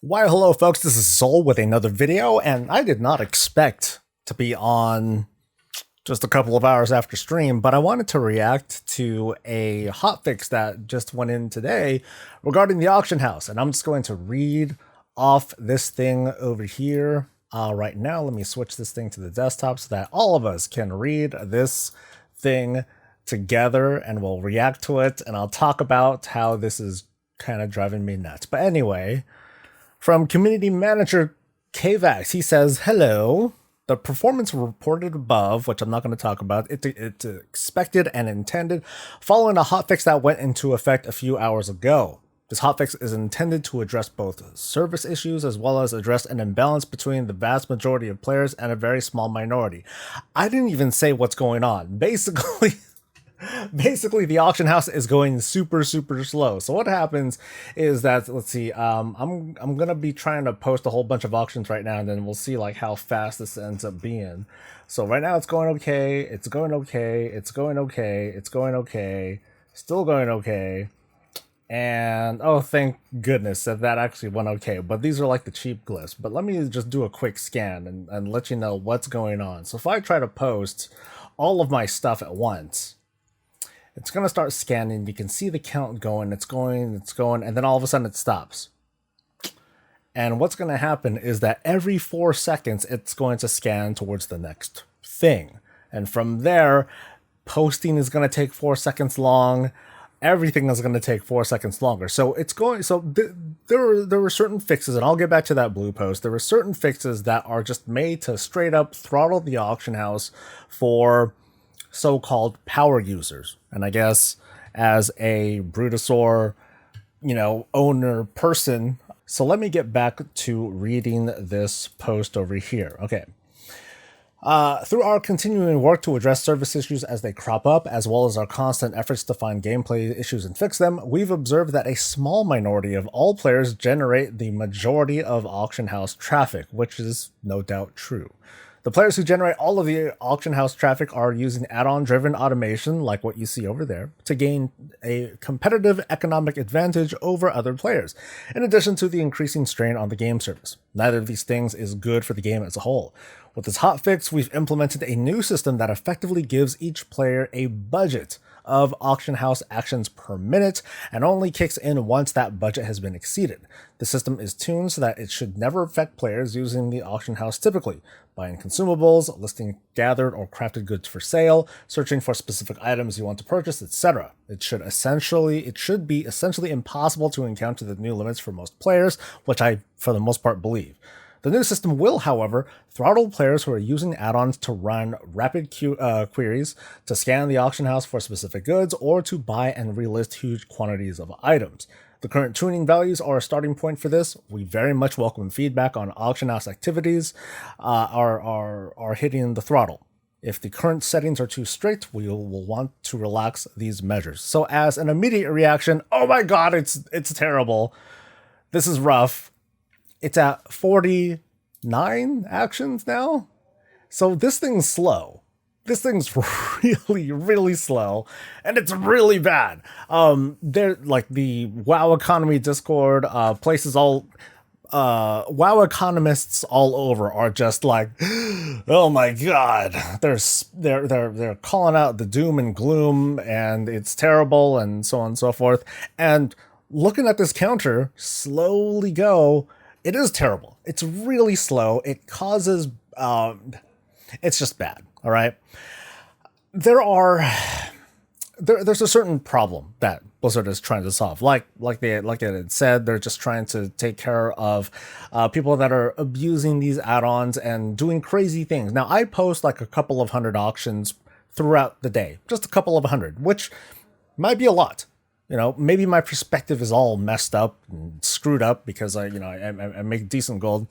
Why, hello folks, this is Soul with another video, and I did not expect to be on just a couple of hours after stream, but I wanted to react to a hotfix that just went in today regarding the auction house, and I'm just going to read off this thing over here right now. Let me switch this thing to the desktop so that all of us can read this thing together, and we'll react to it, and I'll talk about how this is kind of driving me nuts. But anyway, from community manager KVax, he says, hello. The performance reported above, which I'm not going to talk about, it's expected and intended following a hotfix that went into effect a few hours ago. This hotfix is intended to address both service issues as well as address an imbalance between the vast majority of players and a very small minority. I didn't even say what's going on. Basically, the auction house is going super slow. So what happens is that, let's see, I'm gonna be trying to post a whole bunch of auctions right now, and then we'll see like how fast this ends up being. So right now it's going okay, it's going okay, it's going okay, it's going okay, still going okay, and oh, thank goodness that actually went okay. But these are like the cheap glyphs. But let me just do a quick scan and let you know what's going on. So if I try to post all of my stuff at once, it's going to start scanning. You can see the count going, it's going, and then all of a sudden it stops. And what's going to happen is that every 4 seconds, it's going to scan towards the next thing. And from there, posting is going to take 4 seconds long. Everything is going to take 4 seconds longer. So it's going, there were certain fixes, and I'll get back to that blue post. There were certain fixes that are just made to straight up throttle the auction house for so-called power users. And I guess as a Brutosaur, owner person. So let me get back to reading this post over here. Okay. Through our continuing work to address service issues as they crop up, as well as our constant efforts to find gameplay issues and fix them, we've observed that a small minority of all players generate the majority of auction house traffic, which is no doubt true. The players who generate all of the auction house traffic are using add-on-driven automation, like what you see over there, to gain a competitive economic advantage over other players, in addition to the increasing strain on the game service. Neither of these things is good for the game as a whole. With this hotfix, we've implemented a new system that effectively gives each player a budget of auction house actions per minute and only kicks in once that budget has been exceeded. The system is tuned so that it should never affect players using the auction house typically, buying consumables, listing gathered or crafted goods for sale, searching for specific items you want to purchase, etc. It should be essentially impossible to encounter the new limits for most players, which I, for the most part, believe. The new system will, however, throttle players who are using add-ons to run rapid queries, to scan the auction house for specific goods, or to buy and relist huge quantities of items. The current tuning values are a starting point for this. We very much welcome feedback on auction house activities are hitting the throttle. If the current settings are too strict, we will want to relax these measures. So as an immediate reaction, oh my god, it's terrible. This is rough. It's at 49 actions now. So this thing's slow. This thing's really slow, and it's really bad. They're like the WoW economy Discord, places all, WoW economists all over are just like, oh my god, they're calling out the doom and gloom, and it's terrible, and so on and so forth. And looking at this counter slowly go, it is terrible. It's really slow. It causes, it's just bad. All right. There's a certain problem that Blizzard is trying to solve. Like it had said, they're just trying to take care of people that are abusing these add-ons and doing crazy things. Now, I post like a couple of hundred auctions throughout the day, just a couple of hundred, which might be a lot. Maybe my perspective is all messed up and screwed up because I make decent gold.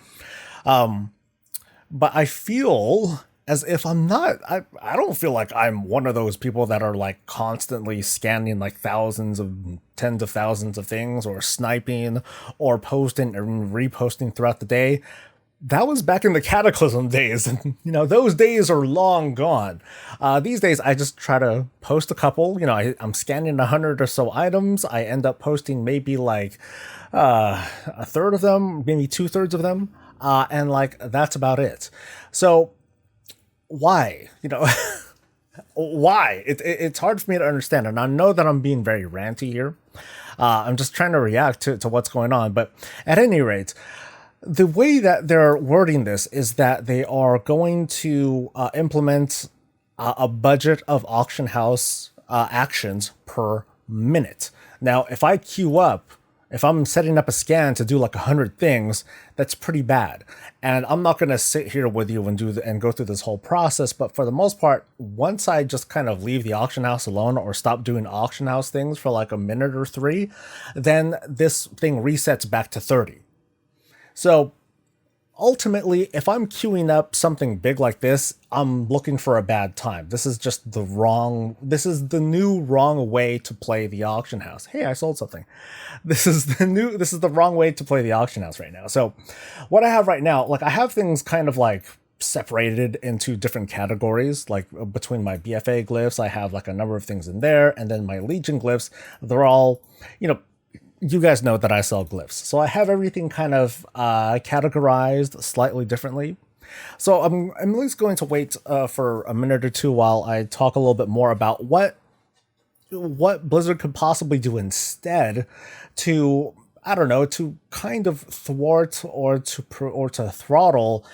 But I feel as if I'm not, I don't feel like I'm one of those people that are like constantly scanning like tens of thousands of things, or sniping or posting and reposting throughout the day. That was back in the Cataclysm days, and those days are long gone. These days I just try to post a couple. I'm scanning 100 or so items. I end up posting maybe like a third of them, maybe 2/3 of them, and like that's about it. So why, why? It's hard for me to understand, and I know that I'm being very ranty here. I'm just trying to react to what's going on, but at any rate, the way that they're wording this is that they are going to implement a budget of auction house actions per minute. Now, if I queue up, if I'm setting up a scan to do like 100 things, that's pretty bad. And I'm not going to sit here with you and go through this whole process. But for the most part, once I just kind of leave the auction house alone or stop doing auction house things for like a minute or three, then this thing resets back to 30. So ultimately, if I'm queuing up something big like this, I'm looking for a bad time. This is just this is the new wrong way to play the auction house. Hey, I sold something. This is the wrong way to play the auction house right now. So what I have right now, like I have things kind of like separated into different categories, like between my BFA glyphs, I have like a number of things in there. And then my Legion glyphs, they're all, you guys know that I sell glyphs. So I have everything kind of categorized slightly differently. So I'm at least going to wait for a minute or two while I talk a little bit more about what Blizzard could possibly do instead to, I don't know, to kind of thwart or to throttle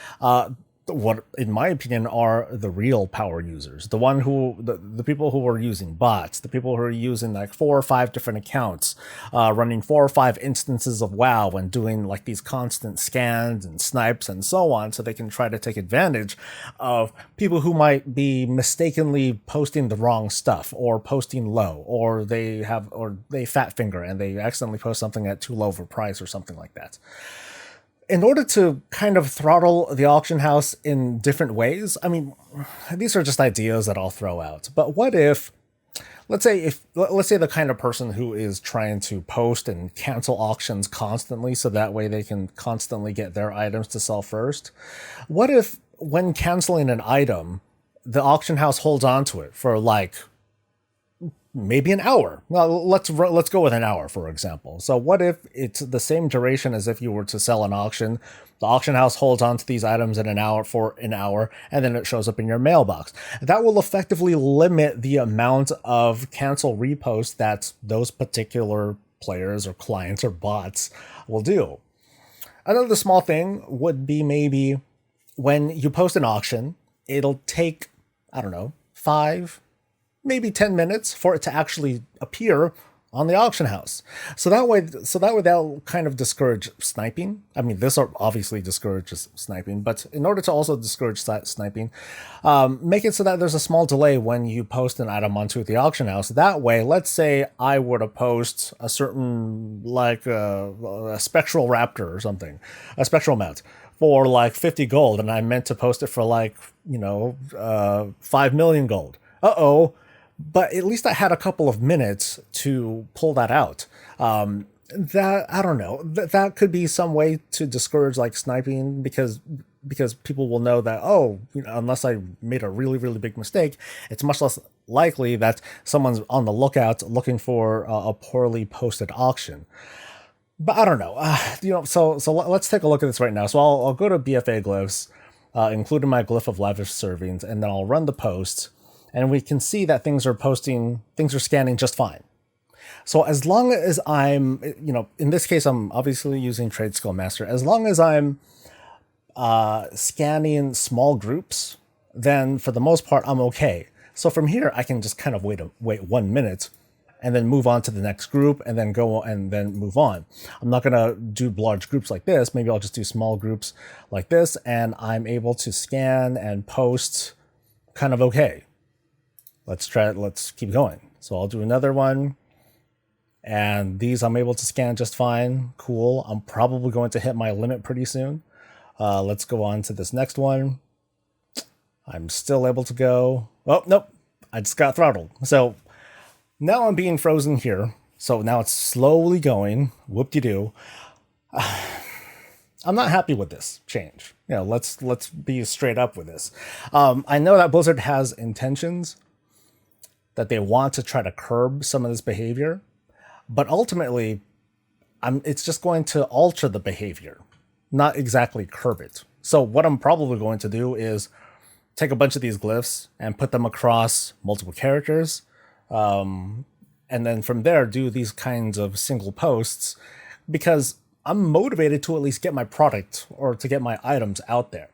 what, in my opinion, are the real power users, the people who are using bots, the people who are using like 4 or 5 different accounts, running 4 or 5 instances of WoW and doing like these constant scans and snipes and so on, so they can try to take advantage of people who might be mistakenly posting the wrong stuff or posting low, or they fat finger and they accidentally post something at too low of a price or something like that. In order to kind of throttle the auction house in different ways, I mean, these are just ideas that I'll throw out. But what if, let's say the kind of person who is trying to post and cancel auctions constantly so that way they can constantly get their items to sell first. What if when canceling an item, the auction house holds on to it for like maybe an hour? Well, let's go with an hour, for example. So what if it's the same duration as if you were to sell an auction? The auction house holds on to these items for an hour, and then it shows up in your mailbox. That will effectively limit the amount of cancel reposts that those particular players or clients or bots will do. Another small thing would be maybe when you post an auction, it'll take, I don't know, 5, maybe 10 minutes for it to actually appear on the auction house. So that way that'll kind of discourage sniping. I mean, this obviously discourages sniping, but in order to also discourage sniping, make it so that there's a small delay when you post an item onto the auction house. That way, let's say I were to post a certain, like a spectral raptor or something, a spectral mount for like 50 gold, and I meant to post it for like, 5 million gold. But at least I had a couple of minutes to pull that out. That, I don't know, that could be some way to discourage like sniping, because people will know that, unless I made a really, really big mistake, it's much less likely that someone's on the lookout looking for a poorly posted auction. But I don't know, so let's take a look at this right now. So I'll go to BFA glyphs, including my glyph of lavish servings, and then I'll run the post. And we can see that things are scanning just fine. So as long as I'm, in this case, I'm obviously using Trade Skill Master. As long as I'm scanning small groups, then for the most part, I'm okay. So from here, I can just kind of wait 1 minute and then move on to the next group and then go and then move on. I'm not going to do large groups like this. Maybe I'll just do small groups like this, and I'm able to scan and post kind of okay. Let's keep going. So I'll do another one. And these I'm able to scan just fine. Cool. I'm probably going to hit my limit pretty soon. Let's go on to this next one. I'm still able to go. Oh, nope. I just got throttled. So now I'm being frozen here. So now it's slowly going. Whoop-de-doo. I'm not happy with this change. Let's be straight up with this. I know that Blizzard has intentions that they want to try to curb some of this behavior, but ultimately, it's just going to alter the behavior, not exactly curb it. So what I'm probably going to do is take a bunch of these glyphs and put them across multiple characters, and then from there do these kinds of single posts, because I'm motivated to at least get my product or to get my items out there.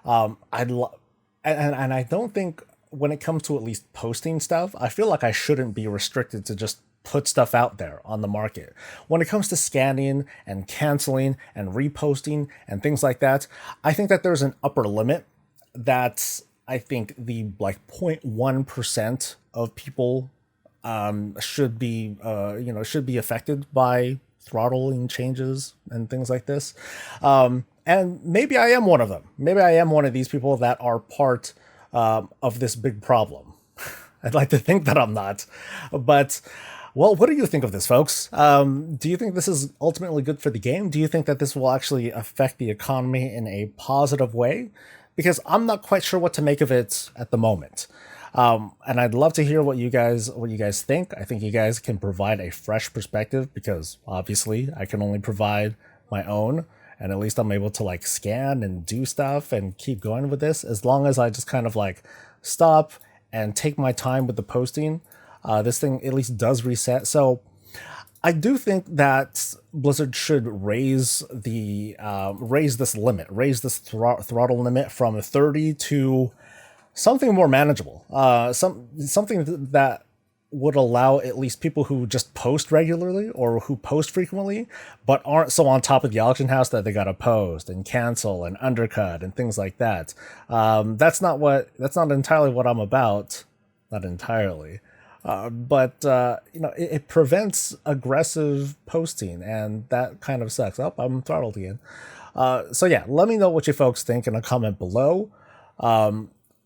And I don't think when it comes to at least posting stuff, I feel like I shouldn't be restricted to just put stuff out there on the market. When it comes to scanning and canceling and reposting and things like that, I think that there's an upper limit that I think the like 0.1% of people should be should be affected by throttling changes and things like this. And maybe I am one of them. Maybe I am one of these people that are part of this big problem. I'd like to think that I'm not, but well, what do you think of this, folks? Do you think this is ultimately good for the game? Do you think that this will actually affect the economy in a positive way? Because I'm not quite sure what to make of it at the moment. And I'd love to hear what you guys think. I think you guys can provide a fresh perspective, because obviously I can only provide my own, and at least I'm able to like scan and do stuff and keep going with this. As long as I just kind of like stop and take my time with the posting, this thing at least does reset. So I do think that Blizzard should raise the raise this throttle limit from 30 to something more manageable. Something that would allow at least people who just post regularly or who post frequently, but aren't so on top of the auction house that they gotta post and cancel and undercut and things like that. That's not entirely what I'm about. Not entirely. But it prevents aggressive posting, and that kind of sucks. Oh, I'm throttled again. So yeah, let me know what you folks think in a comment below.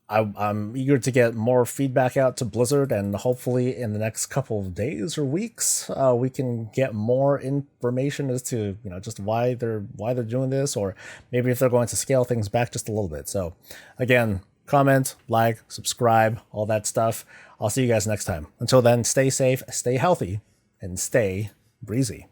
I'm eager to get more feedback out to Blizzard, and hopefully in the next couple of days or weeks, we can get more information as to just why they're doing this, or maybe if they're going to scale things back just a little bit. So again, comment, like, subscribe, all that stuff. I'll see you guys next time. Until then, stay safe, stay healthy, and stay breezy.